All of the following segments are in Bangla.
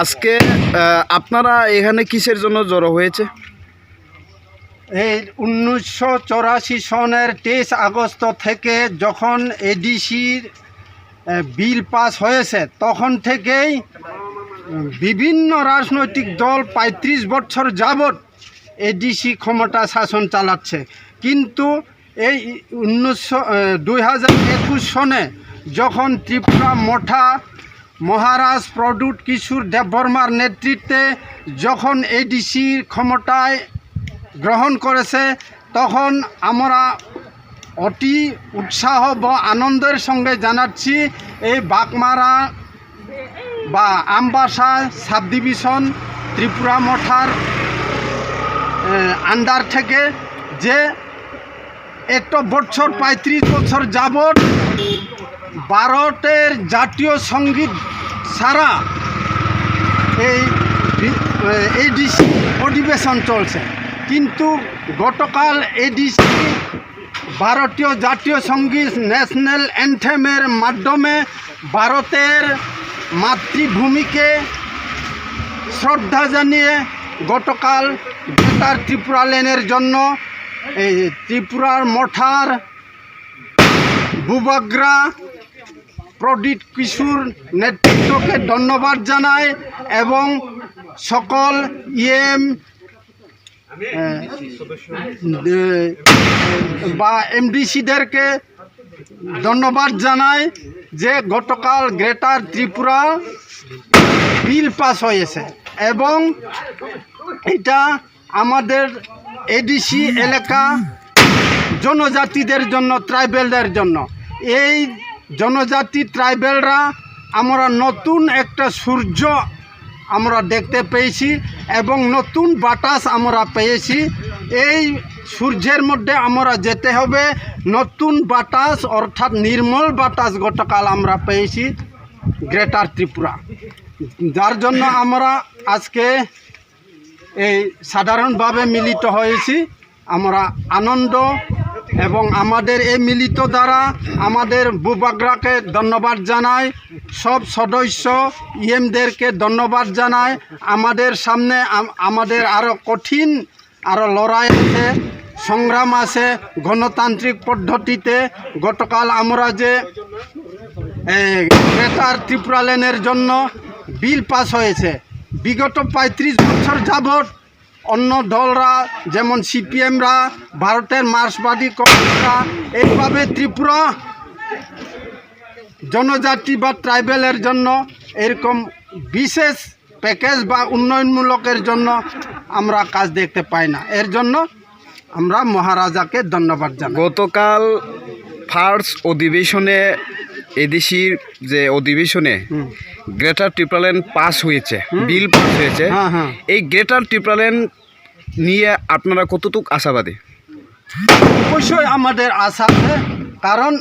আজকে আপনারা এখানে কিসের জন্য জড়ো হয়েছে? এই 1984 সনের 23 আগস্ট থেকে যখন এডিসির বিল পাস হয়েছে তখন থেকেই বিভিন্ন রাজনৈতিক দল 35 বছর যাবৎ এডিসি ক্ষমতা শাসন চালাচ্ছে, কিন্তু এই 2021 সনে যখন ত্রিপুরা মঠা মহারাজ প্রদ্যুৎ কিশোর দেববর্মার নেতৃত্বে যখন এডিসির ক্ষমতায় গ্রহণ করেছে তখন আমরা অতি উৎসাহ বা আনন্দের সঙ্গে জানাচ্ছি এই বাগমারা বা আমবাসা সাব ডিভিশন ত্রিপুরা মঠার আন্ডার থেকে যে একটা বছর 35 বছর যাবৎ ভারতের জাতীয় সঙ্গীত ছাড়া এই এডিসি অধিবেশন চলছে, কিন্তু গতকাল এডিসি ভারতীয় জাতীয় সঙ্গীত ন্যাশনাল অ্যান্থেমের মাধ্যমে ভারতের মাতৃভূমিকে শ্রদ্ধা জানিয়ে গতকাল গ্রেটার ত্রিপুরা লেনের জন্য এই ত্রিপুরার মঠার বুবাগ্রা প্রদ্যুৎ কিশোর নেতৃত্বকে ধন্যবাদ জানায় এবং সকল বা এমডিসিদেরকে ধন্যবাদ জানায় যে গতকাল গ্রেটার ত্রিপুরা বিল পাস হয়েছে এবং এটা আমাদের এডিসি এলাকা জনজাতিদের জন্য, ট্রাইবেলদের জন্য, এই জনজাতি ট্রাইবেলরা আমরা নতুন একটা সূর্য আমরা দেখতে পেয়েছি এবং নতুন বাতাস আমরা পেয়েছি। এই সূর্যের মধ্যে আমরা যেতে হবে, নতুন বাতাস অর্থাৎ নির্মল বাতাস গতকাল আমরা পেয়েছি গ্রেটার ত্রিপুরা, যার জন্য আমরা আজকে এই সাধারণভাবে মিলিত হয়েছি। আমরা আনন্দ এবং আমাদের এই মিলিত দ্বারা আমাদের বুবাগ্রাকে ধন্যবাদ জানাই, সব সদস্য ইএমদেরকে ধন্যবাদ জানাই। আমাদের সামনে আমাদের আরও কঠিন আরও লড়াই আছে, সংগ্রাম আছে গণতান্ত্রিক পদ্ধতিতে। গতকাল আমরা যে গ্রেটার ত্রিপুরা লেনের জন্য বিল পাস হয়েছে, বিগত 35 বছর যাবৎ অন্য দলরা যেমন সিপিএমরা, ভারতের মার্ক্সবাদী কংগ্রেসরা এইভাবে ত্রিপুরা জনজাতি বা ট্রাইবেলের জন্য এরকম বিশেষ প্যাকেজ বা উন্নয়নমূলকের জন্য আমরা কাজ দেখতে পাই না। এর জন্য আমরা মহারাজাকে ধন্যবাদ জানাই। গতকাল ফার্স্ট অধিবেশনে এডিসির যে অধিবেশনে গ্রেটার ত্রিপুরা লেন পাস হয়েছে, বিল পাস হয়েছে, এই গ্রেটার ত্রিপুরা লেন নিয়ে আপনারা কতটুকু আশাবাদী? অবশ্যই আমাদের আশা আছে, কারণ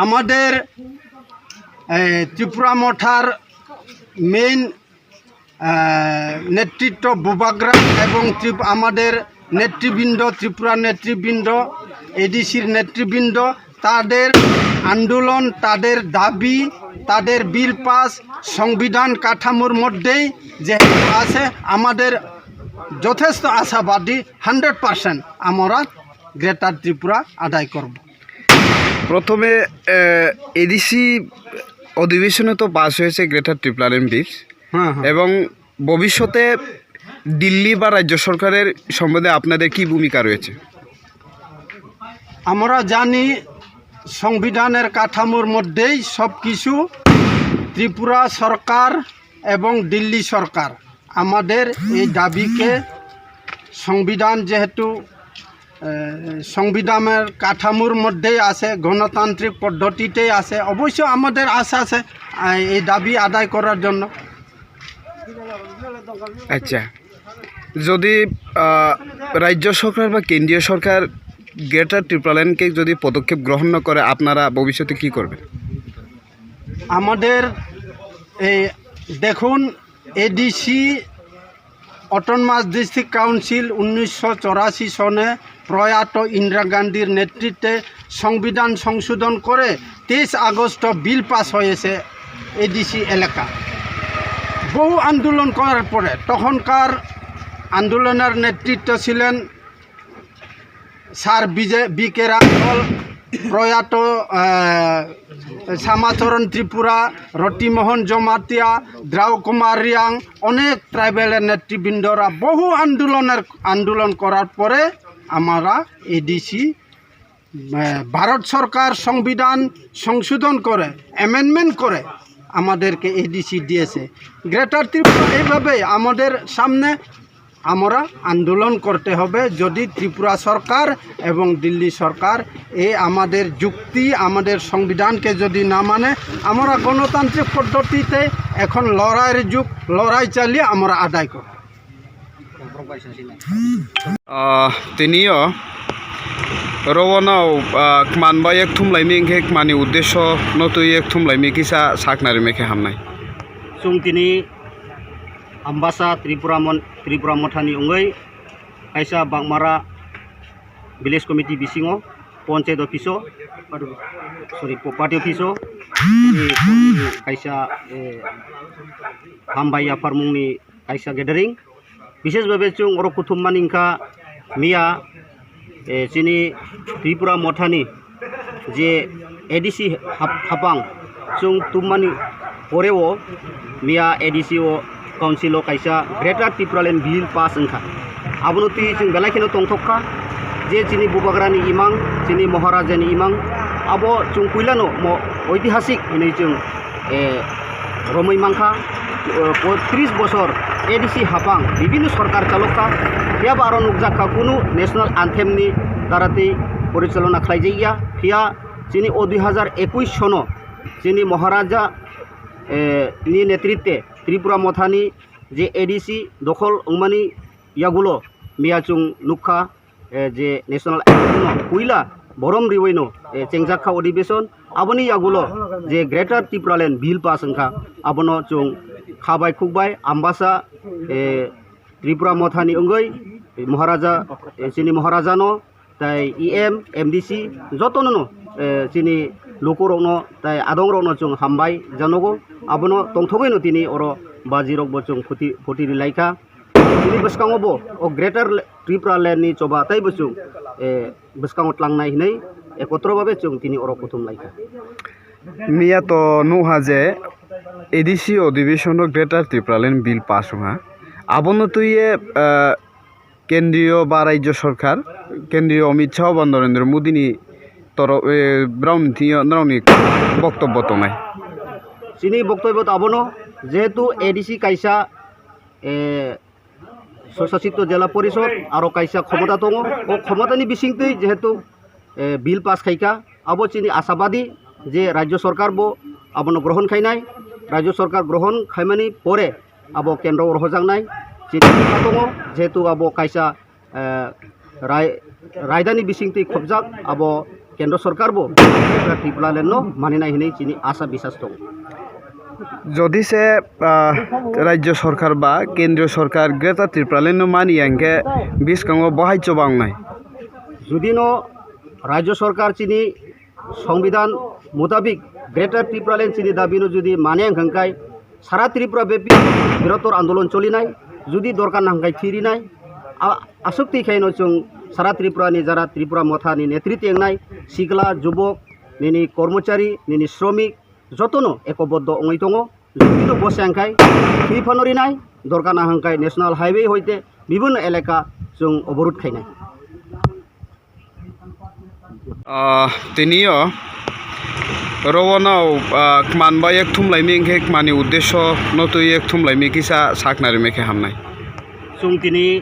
আমাদের ত্রিপুরা মঠার মেইন নেতৃত্ব বুবাগ্রা এবং আমাদের নেতৃবৃন্দ, ত্রিপুরা নেতৃবৃন্দ, এডিসির নেতৃবৃন্দ, তাদের আন্দোলন, তাদের দাবি, তাদের বিল পাস সংবিধান কাঠামোর মধ্যেই যেহেতু আছে, আমাদের যথেষ্ট আশাবাদী 100% আমরা গ্রেটার ত্রিপুরা আদায় করব। প্রথমে এডিসি অধিবেশনে তো পাস হয়েছে গ্রেটার ত্রিপুরা লেন বিল, এবং ভবিষ্যতে দিল্লি বা রাজ্য সরকারের সম্বন্ধে আপনাদের কি ভূমিকা রয়েছে? আমরা জানি সংবিধানের কাঠামোর মধ্যেই সব কিছু। ত্রিপুরা সরকার এবং দিল্লি সরকার আমাদের এই দাবিকে, সংবিধান যেহেতু সংবিধানের কাঠামোর মধ্যেই আছে, গণতান্ত্রিক পদ্ধতিতেই আছে, অবশ্য আমাদের আশা আছে এই দাবি আদায় করার জন্য। আচ্ছা, যদি রাজ্য সরকার বা কেন্দ্রীয় সরকার গ্রেটার ত্রিপুরা লেনকে যদি পদক্ষেপ গ্রহণ না করে, আপনারা ভবিষ্যতে কি করবেন? আমাদের এই দেখুন, এডিসি অটোনমাস ডিস্ট্রিক্ট কাউন্সিল 1984 সনে প্রয়াত ইন্দিরা গান্ধীর নেতৃত্বে সংবিধান সংশোধন করে 23 আগস্ট বিল পাস হয়েছে এডিসি এলাকা। বহু আন্দোলন করার পরে তখনকার আন্দোলনের নেতৃত্ব ছিলেন স্যার বি.কে. রাঘব, প্রয়াত শ্যামাচরণ ত্রিপুরা, রতিমোহন জমাতিয়া, দ্রাউ কুমার রিয়াং, অনেক ট্রাইবেলের নেতৃবৃন্দরা বহু আন্দোলন করার পরে আমরা এডিসি ভারত সরকার সংবিধান সংশোধন করে অ্যামেন্ডমেন্ট করে আমাদেরকে এডিসি দিয়েছে। গ্রেটার ত্রিপুরা এইভাবে আমাদের সামনে আমরা আন্দোলন করতে হবে। যদি ত্রিপুরা সরকার এবং দিল্লি সরকার আমাদের যুক্তি, আমাদের সংবিধানকে যদি না মানে, আমরা গণতান্ত্রিক পদ্ধতিতে এখন লড়াইয়ের যুগ, লড়াই চালিয়ে আমরা আদায় করব। তিনিও রওনাও মানবাই এক থুমলাইমি ইংখে মানি উদ্দেশ্য নতুই এক থুমলাইমি কিসা সাকনারি মেখে হামনাই chung tini ambasa Tripura mothani ungai kaisa bangmara village committee bisingo panchayat office party office kaisa hambaya farmungni kaisa gathering বিশেষ ভাবে chung oro kuthum maningka mia chini Tripura mothani je ADC hapang chung tumani poreo mia ADC o council o kaisa Greater Tripuraland bill pass engka abonoti chung belakhino tongthokka je chini bubagrani imang chini Maharajani imang abo chung puilano mo ঐতিহাসিক ini chung romoi mangkha 30 বছর ADC hapang বিভিন্ন সরকার চালকা ya aro nukjakka kuno national anthem ni darati পরিচালনা খাইজাইয়া ফিয়া চিনি ও 2021 সন চিনি মহারাজা নি নেতৃত্বে ত্রিপুরা মথানি যে এডিসি দখল উংমানি ইয়াগুলো মিয়াচুং নুখা যে ন্যাশনাল কুইলা বরম রিওইনো চেংজাখা অধিবেশন আবনি ইয়াগুলো যে গ্রেটার ত্রিপুরাল্যান্ড বিল পাস ওংখা আবনো চুং খাবাই খুকবাই আম্বাসা ত্রিপুরা মথানি ওংগৈ মহারাজা চিনি মহারাজানো তাই EM MDC যতনো চিনি লুকুরনো তাই আদংরনো চুং হামবাই জানগো আবনো তংথগৈনো তিনি অর বাজিরক বচুং ফটি লাইখা তিনি বসকাঙবো ও গ্রেটার ত্রিপুরাল্যান্ড নি চবা তাই বচুং বসকাঙত লাংনাই হিनै একত্রভাবে চুং তিনি অর প্রথম লাইখা মিয়া তো নুহা যে এডিসি অধিবেশন গ্রেটার ত্রিপুরাল্যান্ড বিল পাস হওয়া আবনতুইয়ে কেন্দ্রীয় বা রাজ্য সরকার কেন্দ্রীয় অমিত শাহ বা নরেন্দ্র মোদিনি ব্রাউনি বক্তব্য তো নাই চিনি বক্তব্য আবনো যেহেতু এডিসি কাইসা স্বশাসিত জেলা পরিষদ আর কাইসা ক্ষমতা দङ ও ক্ষমতানি বিসিংতৈ যেহেতু বিল পাস খাইকা আবো চিনি আশাবাদী যে রাজ্য সরকার বো আবনো গ্রহণ খাইনাই রাজ্য সরকার গ্রহণ খাইমানি পরে আবো কেন্দ্র রহজাংনাই চিনি দङ যেহেতু আবো কাইসা রায়দানি বিসিংতৈ খবজাক আবো কেন্দ্র সরকার বো ত্রিপুরাল্যান্ড মানিনাই হিनै চিনি আশা বিশ্বাস দङ যদি সে রাজ্য সরকার বা কেন্দ্রীয় সরকার গ্রেটার ত্রিপুরাল্যান্ড মানি আঙ্কে বিসকাঙ বহাইচ বাংনাই যদি রাজ্য সরকার চিনি সংবিধান মোতাবিক গ্রেটার ত্রিপুরাল্যান্ড চিনি দাবিনো যদি মানে হাঙ্কাই সারা ত্রিপুরা ব্যাপী বৃহত্তর আন্দোলন চলি নাই যদি দরকার হাঙ্কাই থিরি নাই আসক্তি খাইনো চুং সারা ত্রিপুরানি যারা ত্রিপুরা মথানি নেতৃত্ব এংনাই সিগলা যুবক নিনি কর্মচারী নিনি শ্রমিক যতনো একবদ্ধ অঙৈ দङ যদি বসে হাঙ্কাই থিরি ফানরি নাই দরকার না হাঙ্কাই ন্যাশনাল হাইওয়ে হইতে বিভিন্ন এলাকা চুং অবরোধ খাইনাই তিনিও রওনাও মানবাই এক থুমলাইমি ইংখে মানি উদ্দেশ্য নতুই এক থুমলাইমি কিসা সাকনারি মেখে হামনাই chung tini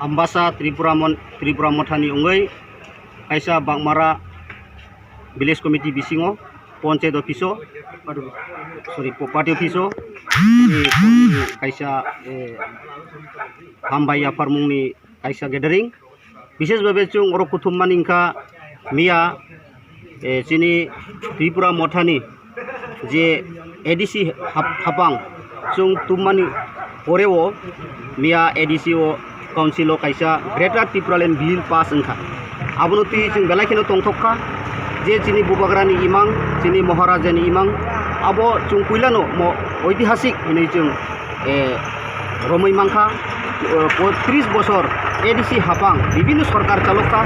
ambasa Tripura mothani ungai kaisa bangmara village committee bisingo panchayat office party office kaisa hambaya farmungni kaisa gathering বিশেষ ভাবে chung oro kuthum maningka mia chini Tripura mothani je ADC hapang chung tumani poreo mia ADC o council o kaisa Greater Tripuraland bill pass engka abonoti chung belakhino tongthokka je chini bubagrani imang chini Maharajani imang abo chung puilano mo ঐতিহাসিক hinai chung রমই মাংখা 30 বছর এডিসি হাপাং বিভিন্ন সরকার চালকা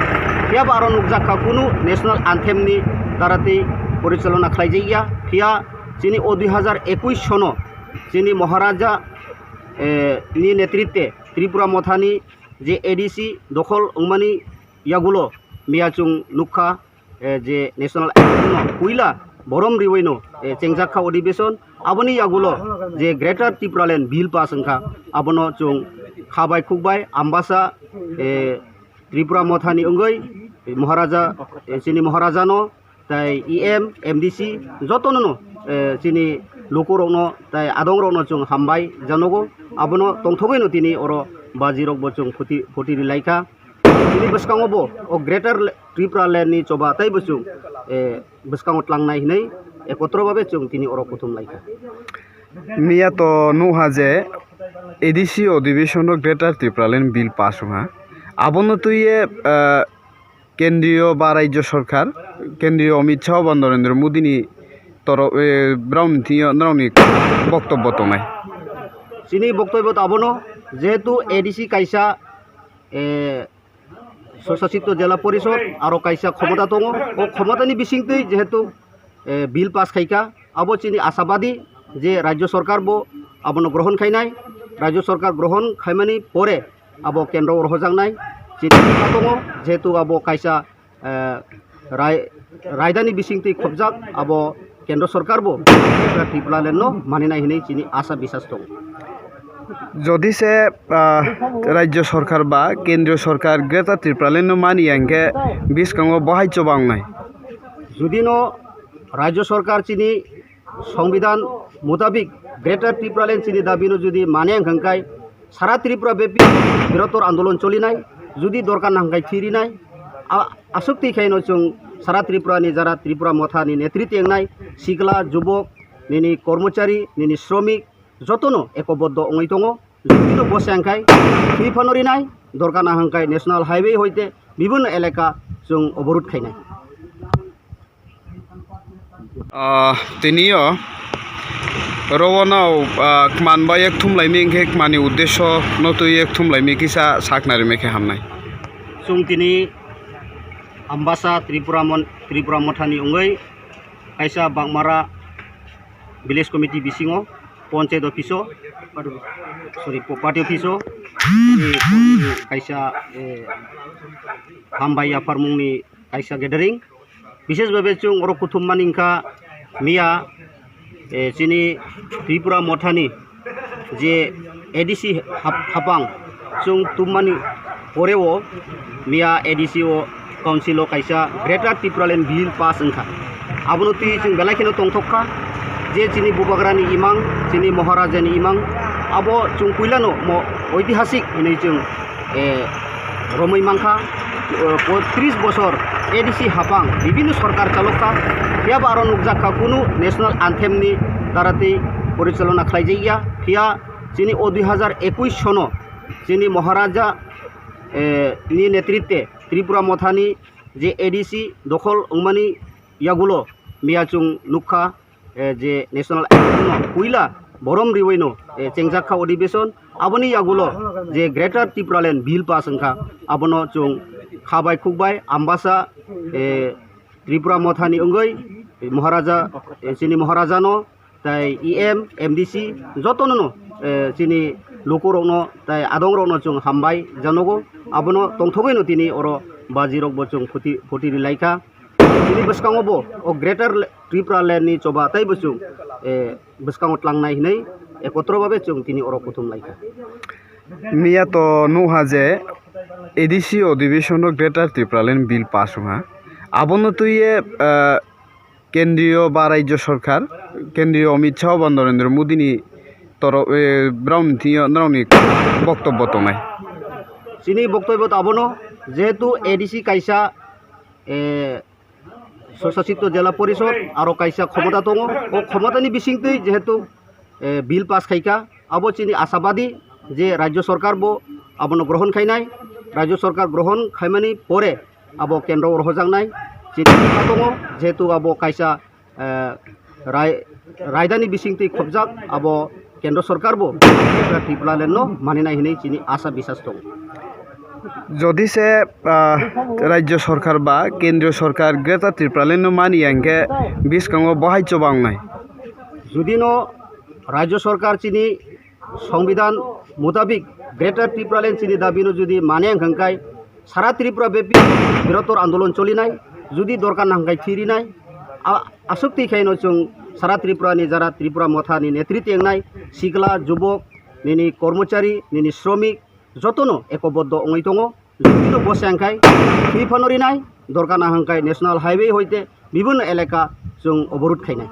ফিয়াব আরো নুকজাকা কোনো ন্যাশনাল আনথেমনি তারাতে পরিচালনা খাইজাইয়া ফিয়া যিনি 2021 সন যিনি মহারাজা নি নেতৃত্বে ত্রিপুরা মথানি যে এডিসি দখল উংমানি ইয়াগুলো মিয়াচুং নুখা যে ন্যাশনাল কুইলা বরম রিওইনো চেংজাখা অধিবেশন আবনি ইয়াগুলো যে গ্রেটার ত্রিপুরাল্যান্ড বিল পাস ওংখা আবনো চুং খাবাই খুকবাই আম্বাসা ত্রিপুরা মথানি ওঙ্গই মহারাজা চিনি মহারাজানো তাই ইএম এমডিসি যতনো চিনি লুকুরনো তাই আদংরনো চুং হামবাই জানগো আবনো তংথগৈনো তিনি অর বাজিরক বচুং ফটি লাইখা তিনি বসকাঙবো ও গ্রেটার ত্রিপুরাল্যান্ডনি চবা তাই বচুং বসকাঙত লাংনাই হিनै একত্রভাবে চুং তিনি অর প্রথম লাইখা মিয়া তো নুহা যে এডিসি অধিবেশন গ্রেটার ত্রিপুরাল্যান্ড বিল পাস হা আবনো তুইয়ে কেন্দ্রীয় বা রাজ্য সরকার কেন্দ্রীয় অমিত শাহ বা নরেন্দ্র মোদিনি ব্রাউনি বক্তব্য তো নাই চিনি বক্তব্য আবনো যেহেতু এডিসি কাইসা স্বশাসিত জেলা পরিষদ আর কাইসা ক্ষমতা দङ ও ক্ষমতানি বিসিংতৈ যেহেতু বিল পাস খাইকা আবো চিনি আশাবাদী যে রাজ্য সরকার বো আবনো গ্রহণ খাইনাই রাজ্য সরকার গ্রহণ খাইমানি পরে আবো কেন্দ্র রহজাংনাই চিনি দङ যেহেতু আবো কাইসা রায়দানি বিসিংতৈ খবজাক আবো কেন্দ্র সরকার বো ত্রিপুরাল্যান্ড মানিনাই হিनै চিনি আশা বিশ্বাস দङ যদি সে রাজ্য সরকার বা কেন্দ্রীয় সরকার গ্রেটার ত্রিপুরাল্যান্ড মানি আঙ্কে বিসকাঙ বহাইচ বাংনাই যদি রাজ্য সরকার চিনি সংবিধান মোতাবিক গ্রেটার ত্রিপুরাল্যান্ড চিনি দাবিনো যদি মানে হাঙ্কাই সারা ত্রিপুরা ব্যাপী বৃহত্তর আন্দোলন চলি নাই যদি দরকার না হাঙ্কাই থিরি নাই আসক্তি খাইনো চুং সারা ত্রিপুরানি যারা ত্রিপুরা মথানি নেতৃত্বে এংনাই সিগলা যুবক নিনি কর্মচারী নিনি শ্রমিক যতনো একবদ্ধ অঙৈ দङ যদি বসে হাঙ্কাই থি ফানরি নাই দরকার না হাঙ্কাই ন্যাশনাল হাইওয়ে হইতে বিভিন্ন এলাকা চুং অবরোধ খাইনাই তিনিও রওনাও মানবা এক থুমলাইমি ইংখে মানি উদ্দেশ্য নতুই এক থুমলাইমি কিসা সাকনারি মেখে হামনাই চুং তিনি আম্বাসা ত্রিপুরা মথানি ওঙ্গৈ কাইসা বাংমারা ভিলেজ কমিটি বিসিঙো পঞ্চায়েত অফিসো পার্টি অফিসো কাইসা হামবাই আফার মুংনি কাইসা গেদারিং বিশেষভাবে চুং অর কুথুমমানি ইংখা মিয়া চিনি ত্রিপুরা মথানি যে এডিসি হাপাং চুং তুমমানি পরেও মিয়া এডিসি ও কাউন্সিল ও কাইসা গ্রেটার ত্রিপুরাল্যান্ড বিল পাস ওংখা আবনতি চুং বেলাইখেনো তংথকা যে চিনি বুবাগ্রানি ইমাং চিনি মহারাজানি ইমাং আবো চুং পুইলানো ঐতিহাসিক হিनै চুং রমই মাংখা 30 বছর এডিসি হাপাং বিভিন্ন সরকার চালকা ফিয়াব আরো নুকজাকা কোনো ন্যাশনাল আনথেমনি তারাতে পরিচালনা খাইজাইয়া ফিয়া চিনি 2021 সন চিনি মহারাজা নি নেতৃত্বে ত্রিপুরা মথানি যে এডিসি দখল উংমানি ইয়াগুলো মিয়াচুং নুখা যে ন্যাশনাল কুইলা বরম রিওইনো চেংজাখা অধিবেশন আবনি ইয়াগুলো যে গ্রেটার ত্রিপুরাল্যান্ড বিল পাস ওংখা আবনো চুং খাবাই খুকবাই আম্বাসা ত্রিপুরা মথানি ওঙ্গই মহারাজা চিনি মহারাজানো তাই ইএম এমডিসি যতনো চিনি লুকুরনো তাই আদংরনো চুং হামবাই জানগো আবনো তংথগৈনো তিনি অর বাজিরক বচুং ফটি লাইখা তিনি বসকাঙবো ও গ্রেটার ত্রিপুরাল্যান্ডনি চবা তাই বচুং বসকাঙত লাংনাই হিनै একত্রভাবে চুং তিনি অর প্রথম লাইখা মিয়া তো নুহা যে এডিসি অধিবেশন গ্রেটার ত্রিপুরাল্যান্ড বিল পাস হা আবনো তুইয়ে কেন্দ্রীয় বা রাজ্য সরকার কেন্দ্রীয় অমিত শাহ বা নরেন্দ্র মোদিনি ব্রাউনি বক্তব্য তো নাই চিনি বক্তব্য আবনো যেহেতু এডিসি কাইসা স্বশাসিত জেলা পরিষদ আর কাইসা ক্ষমতা দङ ও ক্ষমতানি বিসিংতৈ যেহেতু বিল পাস খাইকা আবো চিনি আশাবাদী যে রাজ্য সরকার বো আবনো গ্রহণ খাইনাই রাজ্য সরকার গ্রহণ খাইমানি পরে আবো কেন্দ্র রহজাংনাই চিনি দङ যেহেতু আবো কাইসা रायदानि बिसिंथि खबजाक आबो केंद्र सरकार बो ट्रिपुरालेन नो मानिनाय हिनै चिनि आशा बिसास दं যদিছে রাজ্য সরকার বা কেন্দ্রীয় সরকার গ্রেটার ত্রিপুরালেন্ড মানিয়ে এনকে বিস্কাঙ্গ বহাইচ বাংনাই যদি নো রাজ্য সরকার চিনি সংবিধান মোতাবিক গ্রেটার ত্রিপুরালেন্ড চিনি দাবিনো যদি মানে হাঙ্কাই সারা ত্রিপুরা ব্যাপী বৃহত্তর আন্দোলন চলিনাই যদি দরকার হাঙ্কাই থিরিনাই আসক্তি খাইনো जों সারা ত্রিপুরানি যারা ত্রিপুরা মথানি নেতৃত্ব এংনাই সিগলা যুবক নিনি কর্মচারী নিনি শ্রমিক যতনো একবদ্ধ অঙৈ দङ যদিনো বসাংখাই থিফানরিনাই দরকার হাঙ্কাই ন্যাশনাল হাইওয়ে হইতে বিভিন্ন এলাকা जों অবরোধ খাইনাই